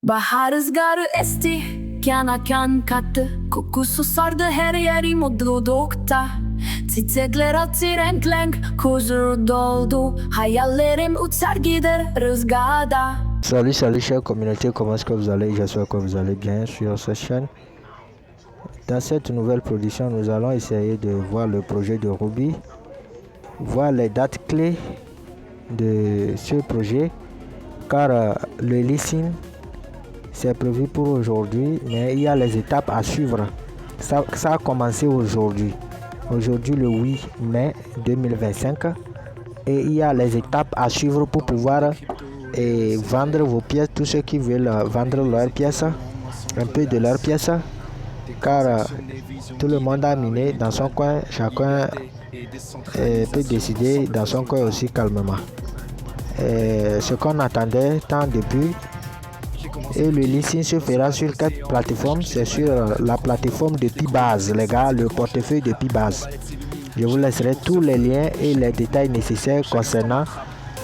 Bahar rüzgarı esti, kana kan kattı. Kokusu sardı her yeri mutlulukta. Çiçekler açtı renk renk, huzur doldu. Hayallerim uçar gider rüzgarda. Salut chère communauté, comment est-ce que vous allez? J'espère que vous allez bien sur cette chaîne. Dans cette nouvelle production, nous allons essayer de voir le projet de Ruby, voir les dates clés de ce projet, car le listing c'est prévu pour aujourd'hui, mais il y a les étapes à suivre. Ça a commencé aujourd'hui, le 8 mai 2025, et il y a les étapes à suivre pour pouvoir vendre vos pièces, tous ceux qui veulent vendre leurs pièces, un peu de leurs pièces, car tout le monde a miné dans son coin, chacun peut décider dans son coin aussi calmement. Ce qu'on attendait tant depuis, et le listing se fera sur quelle plateforme? C'est sur la plateforme de Pibase, les gars, le portefeuille de Pibase. Je vous laisserai tous les liens et les détails nécessaires concernant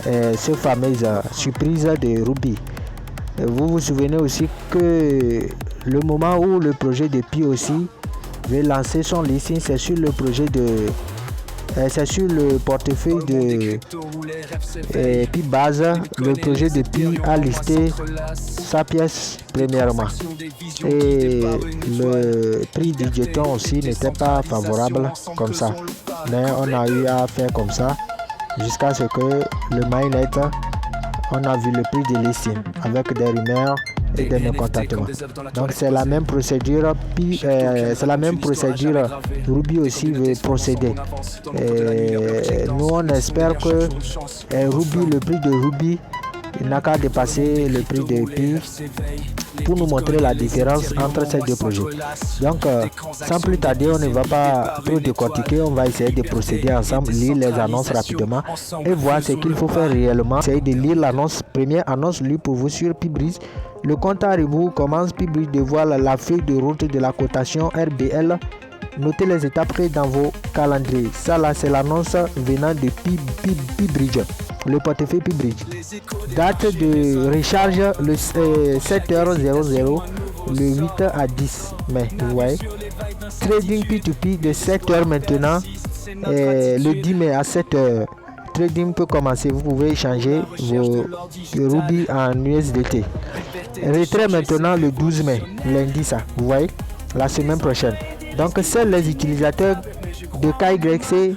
ce fameuse surprise de Ruby. Vous vous souvenez aussi que le moment où le projet de Pi aussi veut lancer son listing, c'est sur le projet de c'est sur le portefeuille de Pibase. Le projet de Pi a listé sa pièce premièrement, et le prix du jeton aussi n'était pas favorable comme ça, mais on a eu à faire comme ça jusqu'à ce que le mainnet, on a vu le prix de listing avec des rumeurs et des mécontentements. Donc c'est la même procédure, Ruby aussi veut procéder. Nous on espère que Ruby, le prix de Ruby n'a qu'à dépasser le prix de Pi pour nous montrer la différence entre ces deux projets. Donc sans plus tarder, on ne va pas trop décortiquer, on va essayer de procéder ensemble, lire les annonces rapidement et voir ce qu'il faut faire réellement. Essayez de lire l'annonce, première annonce lue pour vous sur Pibrise. Le compte à rebours commence. Pibrise dévoile la feuille de route de la cotation RBL. Notez les étapes clés dans vos calendriers. Ça là, c'est l'annonce venant de Pibrise, le portefeuille Pibrise. Date de recharge le 7h00, le 8 à 10 mai. Vous voyez, trading P2P de 7h maintenant, le 10 mai à 7h. Trading peut commencer, vous pouvez échanger vos Ruby en USDT. Retrait maintenant le 12 mai, lundi ça, vous voyez, la semaine prochaine. Donc seuls les utilisateurs de KYC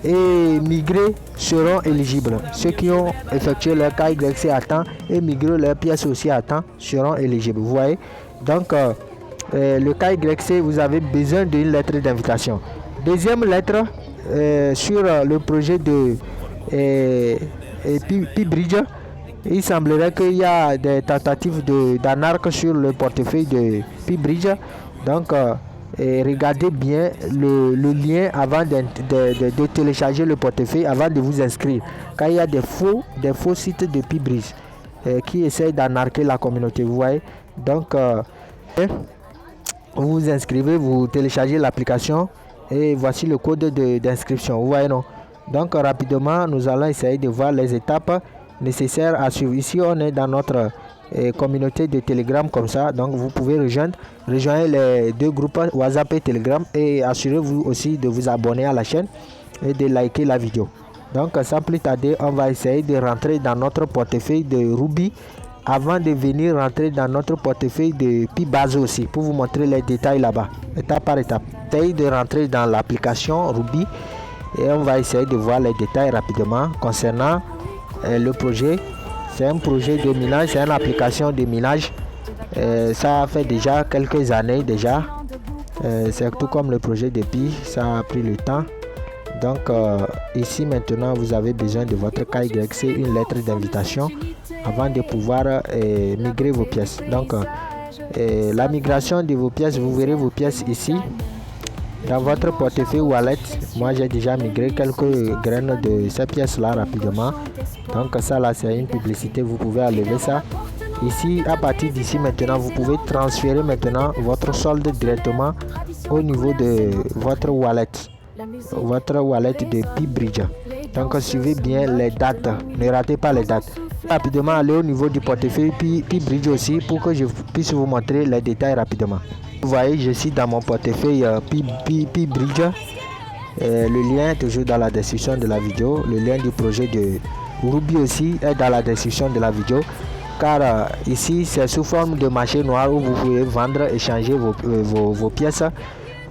et migrés seront éligibles. Ceux qui ont effectué leur KYC à temps et migré leurs pièces aussi à temps seront éligibles, vous voyez. Donc le KYC, vous avez besoin d'une lettre d'invitation. Deuxième lettre, sur le projet de Pibrise, il semblerait qu'il y a des tentatives d'anarque sur le portefeuille de Pibrise. Donc regardez bien le lien avant de télécharger le portefeuille, avant de vous inscrire, car il y a des faux sites de Pibrise qui essayent d'anarquer la communauté, vous voyez. Donc vous vous inscrivez, vous téléchargez l'application et voici le code d'inscription, vous voyez, non? Donc rapidement, nous allons essayer de voir les étapes nécessaires à suivre. Ici, on est dans notre communauté de Telegram comme ça. Donc vous pouvez rejoindre les deux groupes WhatsApp et Telegram, et assurez-vous aussi de vous abonner à la chaîne et de liker la vidéo. Donc sans plus tarder, on va essayer de rentrer dans notre portefeuille de Ruby avant de venir rentrer dans notre portefeuille de Pibase aussi, pour vous montrer les détails là-bas, étape par étape. Essayez de rentrer dans l'application Ruby et on va essayer de voir les détails rapidement concernant le projet. C'est un projet de minage, c'est une application de minage. Ça fait déjà quelques années déjà. C'est tout comme le projet de Pi, ça a pris le temps. Donc ici maintenant, vous avez besoin de votre KYC, une lettre d'invitation avant de pouvoir migrer vos pièces. Donc la migration de vos pièces, vous verrez vos pièces ici dans votre portefeuille wallet. Moi j'ai déjà migré quelques graines de ces pièces là rapidement. Donc ça là, c'est une publicité, vous pouvez enlever ça. Ici, à partir d'ici maintenant, vous pouvez transférer maintenant votre solde directement au niveau de votre wallet de Pibrise. Donc suivez bien les dates, ne ratez pas les dates. Rapidement aller au niveau du portefeuille puis bridge aussi pour que je puisse vous montrer les détails rapidement. Vous voyez, je suis dans mon portefeuille puis bridge. Le lien est toujours dans la description de la vidéo. Le lien du projet de Ruby aussi est dans la description de la vidéo. Car ici c'est sous forme de marché noir où vous pouvez vendre, échanger vos pièces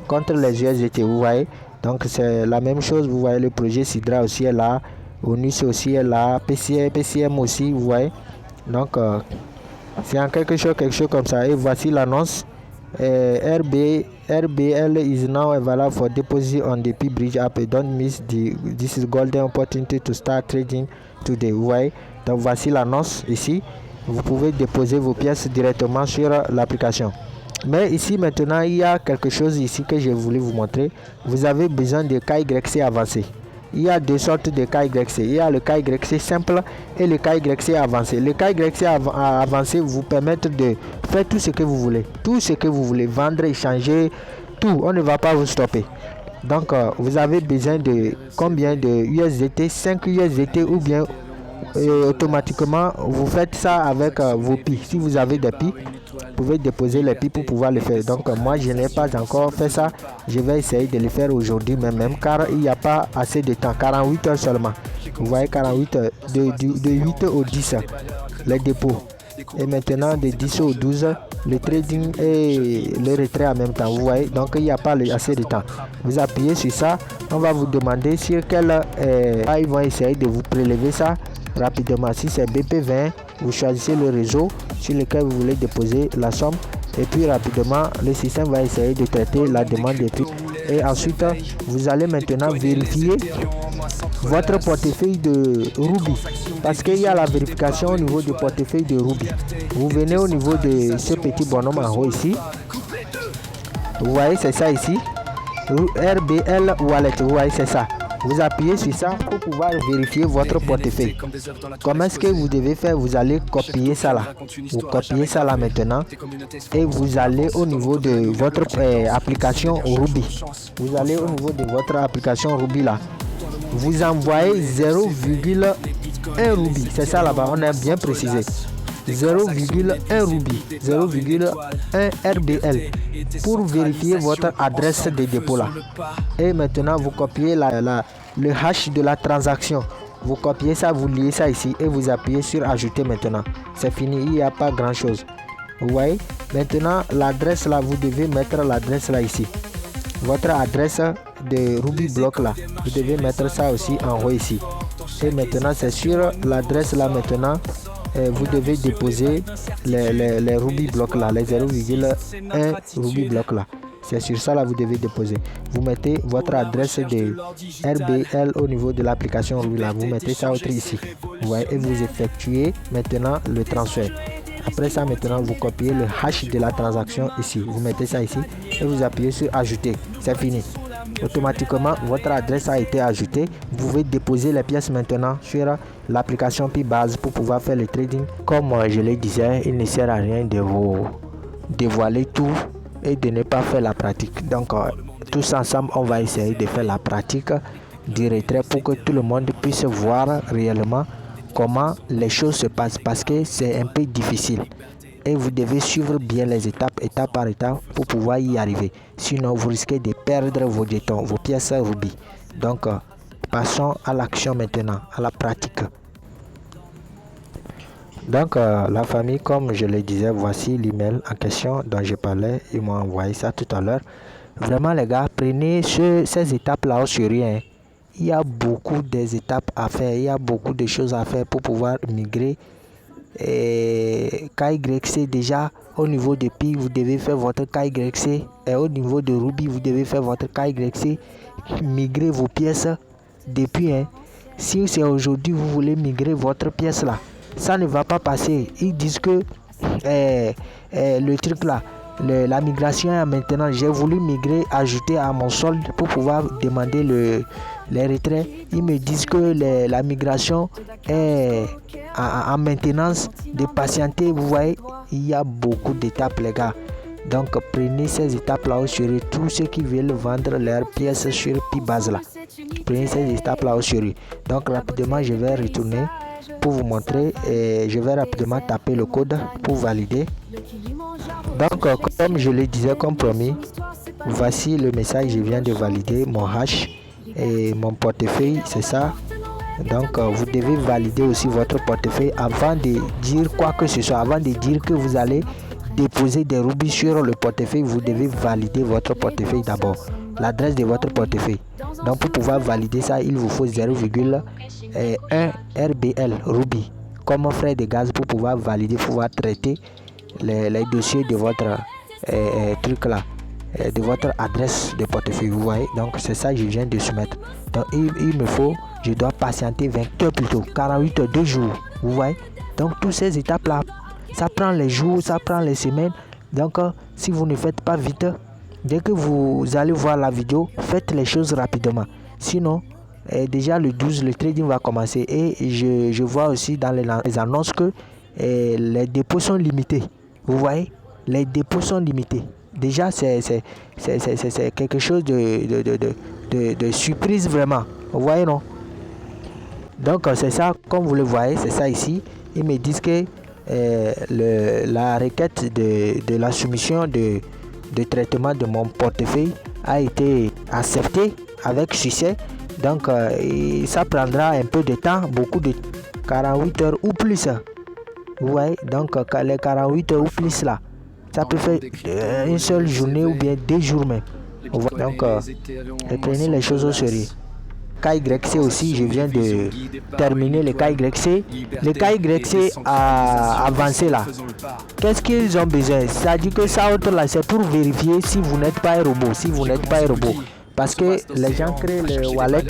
contre les USDT. Vous voyez, donc c'est la même chose. Vous voyez, le projet Sidra aussi est là, Onus aussi est là, PCM aussi, vous voyez. Donc c'est en quelque chose comme ça. Et voici l'annonce. RBL is now available for deposit on the P-Bridge app. Don't miss this is golden opportunity to start trading today. Vous voyez, donc voici l'annonce ici. Vous pouvez déposer vos pièces directement sur l'application. Mais ici maintenant, il y a quelque chose ici que j'ai voulu vous montrer. Vous avez besoin de KYC avancé. Il y a deux sortes de KYC. Il y a le KYC simple et le KYC avancé. Le KYC avancé vous permet de faire tout ce que vous voulez. Tout ce que vous voulez, vendre, échanger, tout. On ne va pas vous stopper. Donc, vous avez besoin de combien de USDT? 5 USDT ou bien automatiquement vous faites ça avec vos pi. Si vous avez des pi, vous pouvez déposer les pi pour pouvoir le faire. Donc moi je n'ai pas encore fait ça. Je vais essayer de le faire aujourd'hui même car il n'y a pas assez de temps. 48 heures seulement. Vous voyez, 48 heures de 8 au 10 les dépôts. Et maintenant de 10 au 12 le trading et le retrait en même temps. Vous voyez, donc il n'y a pas assez de temps. Vous appuyez sur ça. On va vous demander sur quel ils vont essayer de vous prélever ça rapidement. Si c'est BP20, vous choisissez le réseau sur lequel vous voulez déposer la somme et puis rapidement le système va essayer de traiter la demande des prix. Et ensuite vous allez maintenant vérifier votre portefeuille de Ruby parce qu'il y a la vérification au niveau du portefeuille de Ruby. Vous venez au niveau de ce petit bonhomme en haut ici. Vous voyez, c'est ça ici. RBL Wallet, vous voyez, c'est ça. Vous appuyez sur ça pour pouvoir vérifier votre portefeuille. Comment est-ce que vous devez faire? Vous allez copier ça là. Vous copiez ça là maintenant. Et vous allez au niveau de votre application Ruby. Vous allez au niveau de votre application Ruby là. Vous envoyez 0,1 Ruby. C'est ça là-bas, on a bien précisé. 0,1 Ruby, 0,1 RBL pour vérifier votre adresse de dépôt là. Et maintenant vous copiez le hash de la transaction. Vous copiez ça, vous liez ça ici et vous appuyez sur ajouter maintenant. C'est fini, il n'y a pas grand chose. Vous voyez, maintenant l'adresse là, vous devez mettre l'adresse là ici. Votre adresse de Ruby Block là, vous devez mettre ça aussi en haut ici. Et maintenant c'est sur l'adresse là maintenant. Vous devez déposer les Ruby Block là, les 0,1 Ruby Block là. C'est sur ça là vous devez déposer. Vous mettez votre adresse de RBL au niveau de l'application Ruby là. Vous mettez ça autre ici. Vous voyez, et vous effectuez maintenant le transfert. Après ça maintenant vous copiez le hash de la transaction ici. Vous mettez ça ici et vous appuyez sur ajouter. C'est fini. Automatiquement votre adresse a été ajoutée. Vous pouvez déposer les pièces maintenant sur l'application P-Base pour pouvoir faire le trading. Comme je le disais, il ne sert à rien de vous dévoiler tout et de ne pas faire la pratique. Donc tous ensemble on va essayer de faire la pratique du retrait pour que tout le monde puisse voir réellement comment les choses se passent parce que c'est un peu difficile. Et vous devez suivre bien les étapes par étape pour pouvoir y arriver. Sinon, vous risquez de perdre vos jetons, vos pièces Ruby. Donc, passons à l'action maintenant, à la pratique. Donc, la famille, comme je le disais, voici l'email en question dont je parlais. Ils m'ont envoyé ça tout à l'heure. Vraiment, les gars, prenez ces étapes-là au sérieux. Hein. Il y a beaucoup d'étapes à faire. Il y a beaucoup de choses à faire pour pouvoir migrer. Et KYC déjà au niveau de Pi vous devez faire votre KYC et au niveau de Ruby vous devez faire votre KYC, migrer vos pièces depuis si c'est aujourd'hui vous voulez migrer votre pièce là, ça ne va pas passer. Ils disent que le truc là, la migration est maintenant. J'ai voulu migrer, ajouter à mon solde pour pouvoir demander les retraits. Ils me disent que la migration est en maintenance, de patienter. Vous voyez, il y a beaucoup d'étapes les gars. Donc prenez ces étapes là au sérieux. Tous ceux qui veulent vendre leurs pièces sur P-Base là, prenez ces étapes là au sérieux. Donc rapidement je vais retourner pour vous montrer et je vais rapidement taper le code pour valider. Donc comme je le disais comme promis, voici le message, je viens de valider mon hash et mon portefeuille, c'est ça. Donc vous devez valider aussi votre portefeuille avant de dire quoi que ce soit, avant de dire que vous allez déposer des rubis sur le portefeuille. Vous devez valider votre portefeuille d'abord, l'adresse de votre portefeuille. Donc pour pouvoir valider ça, il vous faut 0,1 RBL rubis comme frais de gaz pour pouvoir valider, pouvoir traiter les dossiers de votre truc là, de votre adresse de portefeuille. Vous voyez, donc c'est ça que je viens de soumettre. Donc il me faut, je dois patienter 20 heures plutôt, 48 heures, 2 jours. Vous voyez, donc toutes ces étapes là, ça prend les jours, ça prend les semaines. Donc si vous ne faites pas vite, dès que vous allez voir la vidéo, faites les choses rapidement. Sinon, déjà le 12, le trading va commencer. Et je vois aussi dans les annonces que les dépôts sont limités. Vous voyez, les dépôts sont limités. Déjà, c'est quelque chose de surprise vraiment. Vous voyez, non? Donc, c'est ça, comme vous le voyez, c'est ça ici. Ils me disent que la requête de la soumission de traitement de mon portefeuille a été acceptée avec succès. Donc, ça prendra un peu de temps, beaucoup de 48 heures ou plus. Vous voyez, donc les 48 heures ou plus là, ça peut faire une seule journée ou bien 2 jours même. Donc, prenez les choses au sérieux. KYC aussi, je viens de terminer le KYC. Le KYC a avancé là. Qu'est-ce qu'ils ont besoin? Ça dit que ça autre là, c'est pour vérifier si vous n'êtes pas un robot. Si vous n'êtes pas un robot. Parce que les gens créent le wallet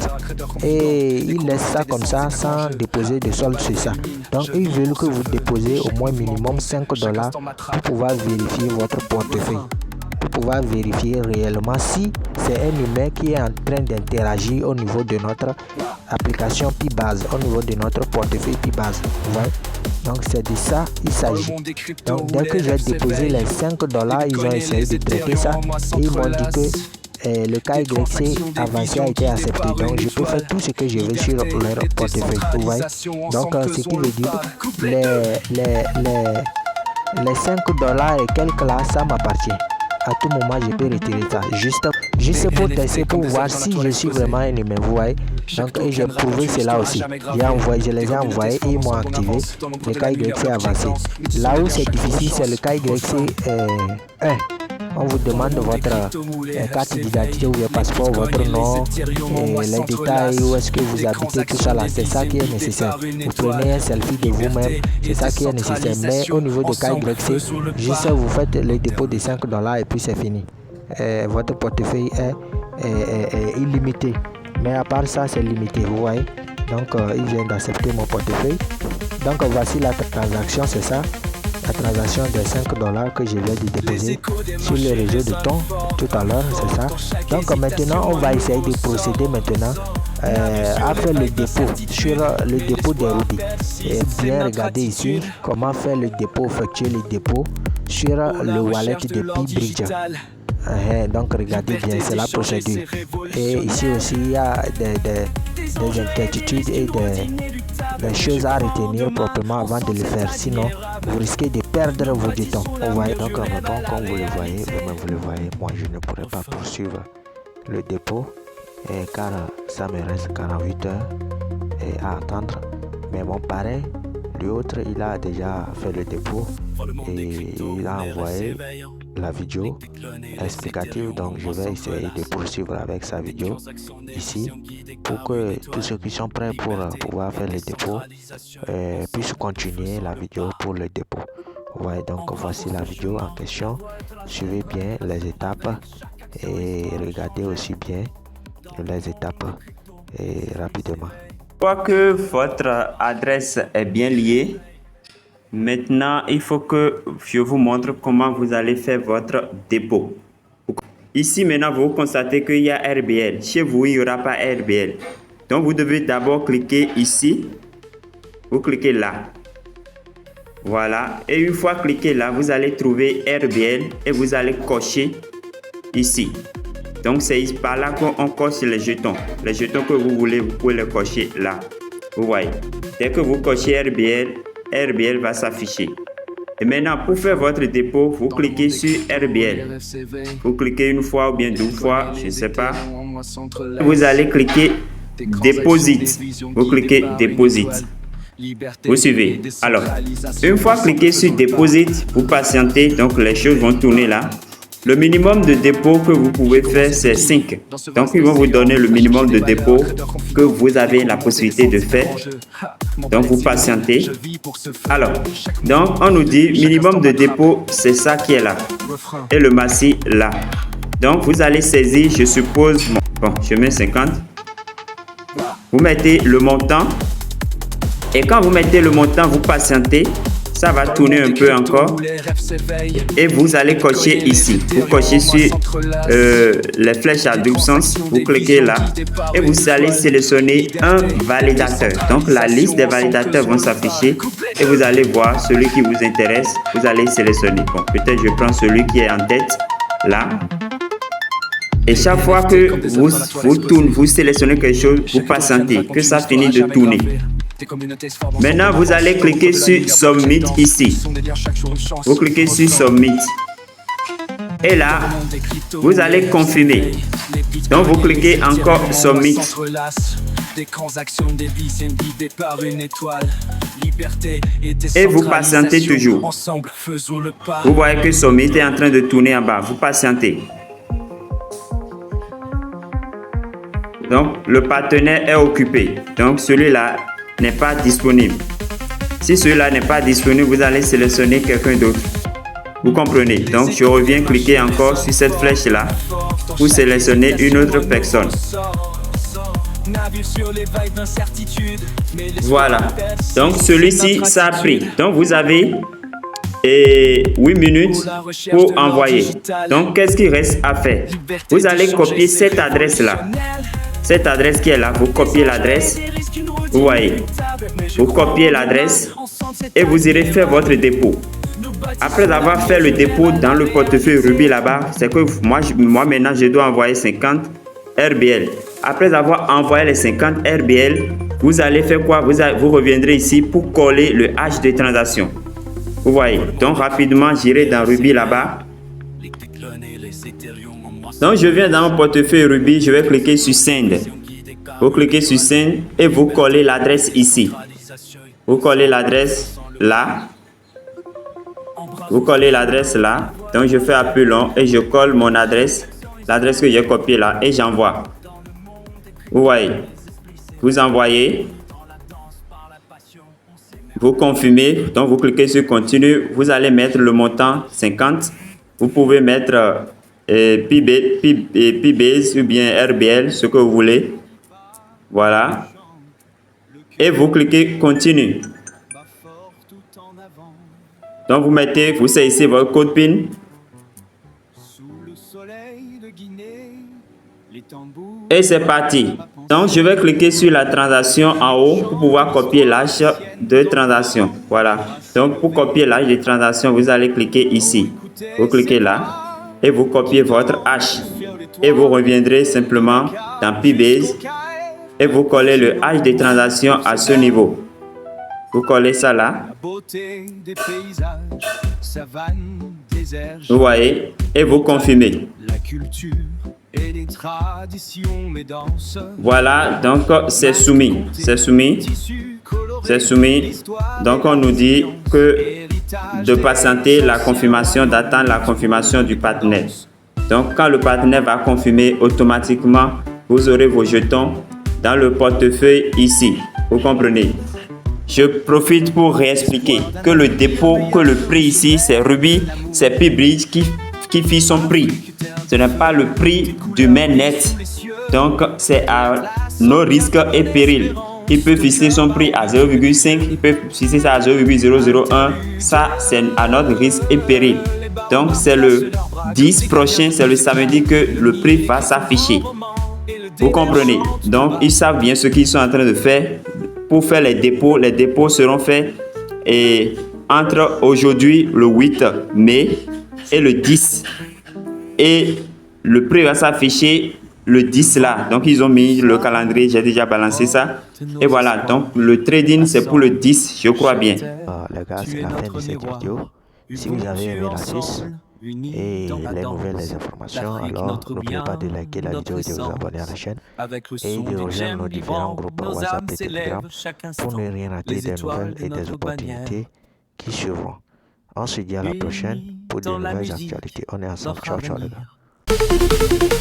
et ils laissent ça comme ça sans déposer de solde sur ça. Donc ils veulent que vous déposez au moins minimum $5 pour pouvoir vérifier votre portefeuille. Pour pouvoir vérifier réellement si c'est un humain qui est en train d'interagir au niveau de notre application Pibase, au niveau de notre portefeuille Pibase. Ouais. Donc c'est de ça il s'agit. Donc dès que j'ai déposé les $5, ils ont essayé de traiter ça et ils m'ont dit que le KYC avancé a été accepté. Donc je peux faire tout ce que je veux sur leur portefeuille. Vous voyez? Donc ce qui veut dire les $5 et quelques là, ça m'appartient. À tout moment, je peux retirer ça. Juste pour tester, pour voir si je suis vraiment un humain. Vous voyez? Donc, j'ai prouvé cela aussi. Je les ai envoyés et ils m'ont activé le KYC avancé. Là où c'est difficile, c'est le KYC 1. On vous demande votre carte d'identité ou votre passeport, votre nom, les détails, où est-ce que vous habitez, tout ça là. C'est ça qui est nécessaire. Vous prenez un selfie de vous-même, c'est ça qui est nécessaire. Mais au niveau de KYC, juste vous faites le dépôt de $5 et puis c'est fini. Votre portefeuille est illimité. Mais à part ça, c'est limité, vous voyez. Donc, il vient d'accepter mon portefeuille. Donc, voici la transaction, c'est ça. La transaction des $5 que je viens de déposer sur le réseau de ton tout à l'heure, c'est ça. Donc maintenant, on va essayer de procéder maintenant à faire le dépôt sur le dépôt des rubis. Et bien regarder ici comment faire le dépôt, effectuer le dépôt sur le wallet de P-Bridge. Donc regardez bien, c'est la procédure. Et ici aussi, il y a des incertitudes et des choses à retenir proprement avant de le faire. Sinon, vous risquez de perdre vos jetons. Vous voyez, donc comme vous le voyez, moi je ne pourrais pas poursuivre le dépôt car ça me reste 48 heures à attendre. Mais mon parrain, l'autre, il a déjà fait le dépôt et il a envoyé la vidéo explicative. Donc je vais essayer de poursuivre avec sa vidéo ici pour que tous ceux qui sont prêts pour pouvoir faire le dépôt puissent continuer la vidéo pour le dépôt. Ouais, donc voici la vidéo en question. Suivez bien les étapes et regardez aussi bien les étapes rapidement. Une fois que votre adresse est bien liée, maintenant il faut que je vous montre comment vous allez faire votre dépôt. Ici maintenant vous constatez qu'il y a RBL. Chez vous il n'y aura pas RBL. Donc vous devez d'abord cliquer ici. Vous cliquez là. Voilà. Et une fois cliqué là, vous allez trouver RBL et vous allez cocher ici. Donc c'est par là qu'on coche les jetons. Les jetons que vous voulez, vous pouvez les cocher là. Vous voyez, dès que vous cochez RBL, RBL va s'afficher. Et maintenant, pour faire votre dépôt, vous cliquez sur RBL. Vous cliquez une fois ou bien 2 fois, je ne sais pas. Vous allez cliquer Deposit. Vous cliquez Deposit. Vous suivez. Alors, une fois cliqué sur Deposit, vous patientez, donc les choses vont tourner là. Le minimum de dépôt que vous pouvez faire, c'est 5. Donc, ils vont vous donner le minimum de dépôt que vous avez la possibilité de faire. Donc, vous patientez. Alors, donc, on nous dit minimum de dépôt, c'est ça qui est là. Et le massif là. Donc, vous allez saisir, je suppose, bon, je mets 50. Vous mettez le montant. Et quand vous mettez le montant, vous patientez. Ça va tourner un peu encore. Et vous allez cocher ici. Vous cochez sur les flèches à double sens. Vous cliquez là. Et vous allez sélectionner un validateur. Donc la liste des validateurs vont s'afficher. Et vous allez voir celui qui vous intéresse. Vous allez sélectionner. Bon, peut-être je prends celui qui est en tête. Là. Et chaque fois que vous sélectionnez quelque chose, vous patientez. Que ça finisse de tourner. Maintenant, vous allez cliquer sur Submit ici. Vous cliquez sur Submit. Et là, vous allez confirmer. Donc, vous cliquez encore Submit. Et vous patientez toujours. Vous voyez que Submit est en train de tourner en bas. Vous patientez. Donc, le partenaire est occupé. Donc, celui-là n'est pas disponible. Si celui-là n'est pas disponible, vous allez sélectionner quelqu'un d'autre. Vous comprenez? Donc, je reviens cliquer encore sur cette flèche-là pour sélectionner une autre personne. Voilà. Donc, celui-ci, ça a pris. Donc, vous avez 8 minutes pour envoyer. Donc, qu'est-ce qu'il reste à faire? Vous allez copier cette adresse-là. Cette adresse qui est là, vous copiez l'adresse. Vous voyez, vous copiez l'adresse et vous irez faire votre dépôt. Après avoir fait le dépôt dans le portefeuille Ruby là-bas, c'est que moi maintenant je dois envoyer 50 RBL. Après avoir envoyé les 50 RBL, vous allez faire quoi? Vous reviendrez ici pour coller le hash de transaction. Vous voyez, donc rapidement j'irai dans Ruby là-bas. Donc je viens dans mon portefeuille Ruby, je vais cliquer sur Send. Vous cliquez sur Send et vous collez l'adresse ici. Vous collez l'adresse là. Vous collez l'adresse là. Donc je fais un peu long et je colle mon adresse. L'adresse que j'ai copiée là et j'envoie. Vous voyez. Vous envoyez. Vous confirmez. Donc vous cliquez sur Continue. Vous allez mettre le montant 50. Vous pouvez mettre Pbase ou bien RBL, ce que vous voulez. Voilà. Et vous cliquez Continue. Donc vous saisissez votre code PIN. Et c'est parti. Donc je vais cliquer sur la transaction en haut pour pouvoir copier l'âge de transaction. Voilà. Donc pour copier l'âge de transaction, vous allez cliquer ici. Vous cliquez là. Et vous copiez votre hash. Et vous reviendrez simplement dans Pbase. Et vous collez le hash de transaction à ce niveau. Vous collez ça là. Vous voyez. Et vous confirmez. Voilà. Donc c'est soumis. C'est soumis. C'est soumis. Donc on nous dit que de patienter la confirmation, d'attendre la confirmation du partenaire. Donc quand le partenaire va confirmer, automatiquement vous aurez vos jetons dans le portefeuille ici. Vous comprenez? Je profite pour réexpliquer que le dépôt, que le prix ici, c'est Ruby, c'est Pbridge qui fit son prix. Ce n'est pas le prix du mainnet. Donc c'est à nos risques et périls. Il peut fixer son prix à 0,5, il peut fixer ça à 0,001. Ça, c'est à notre risque et péril. Donc, c'est le 10 prochain, c'est le samedi que le prix va s'afficher. Vous comprenez? Donc, ils savent bien ce qu'ils sont en train de faire pour faire les dépôts. Les dépôts seront faits entre aujourd'hui, le 8 mai, et le 10. Et le prix va s'afficher le 10 là. Donc, ils ont mis le calendrier, j'ai déjà balancé ça. Et voilà, donc le trading, c'est pour le 10, je crois bien. Les gars, c'est la fin de cette vidéo. Si vous avez aimé l'astuce et les nouvelles les informations, alors n'oubliez pas de liker la vidéo et de vous abonner à la chaîne et de rejoindre nos différents groupes WhatsApp et Telegram pour ne rien rater des nouvelles et des opportunités qui suivront. On se dit à la prochaine pour de nouvelles actualités. On est ensemble. Ciao, ciao les gars.